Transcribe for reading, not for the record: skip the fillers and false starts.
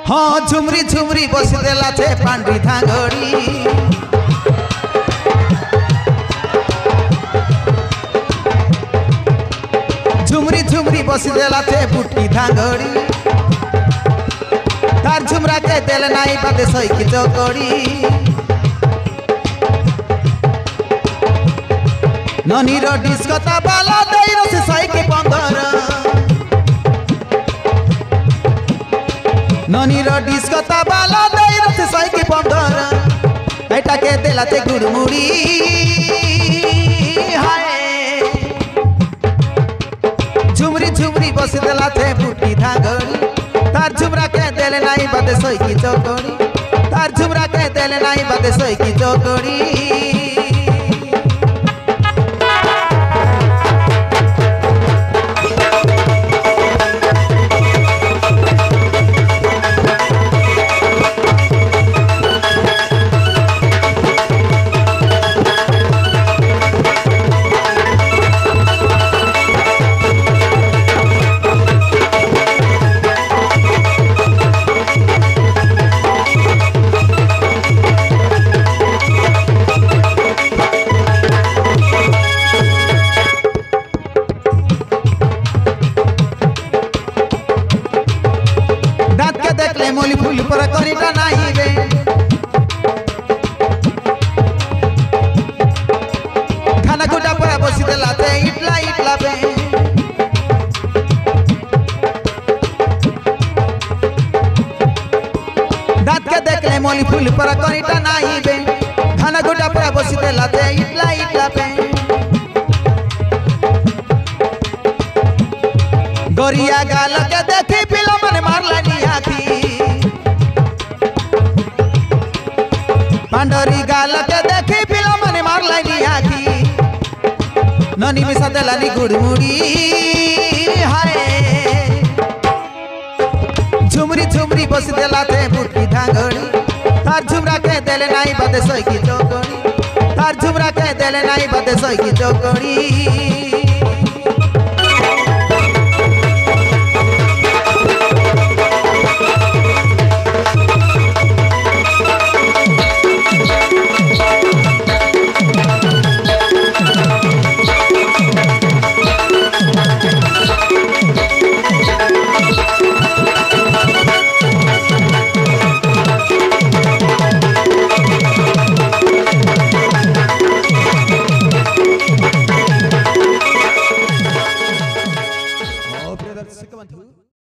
हाँ झुमरी झुमरी बसी देला छे पांडरी धांगड़ी झुमरी झुमरी बसी देला छे बुटी धांगड़ी तार झुमरा के देल नाई बादे सई की चौकड़ी ननी रो डिस्कता बाला देई रो से सई के 15 ननी रो डिस्कता बाला देई रो से सई के 15 एटा के देला ते गुड़मुड़ी हाय झुमरी झुमरी बस देला ते बुटी धांगड़ी तार झुमरा के देले नाई बादे सई की चौकड़ी तार झुमरा के देले नाई बादे सई की चौकड़ी मोली फूल पर करीटा नहीं रे खाना गुडा पर बसी देला ते इटला इटला बे दांत के देख ले मोली फूल पर करीटा नहीं बे खाना गुडा पर बसी देला ते इटला इटला बे गोरिया गाल के देखी पिला मन मारला नी आखी पांडरी गाल के देखी पिला मने मार लानी आखी ननी मिसा देलानी गुड़मुड़ी हाय झुमरी झुमरी बस देला ते बुटी धांगड़ी तार झुमरा के देले नाई बादे सई की चौकड़ी तार झुमरा के देले नाई बादे सई की चौकड़ी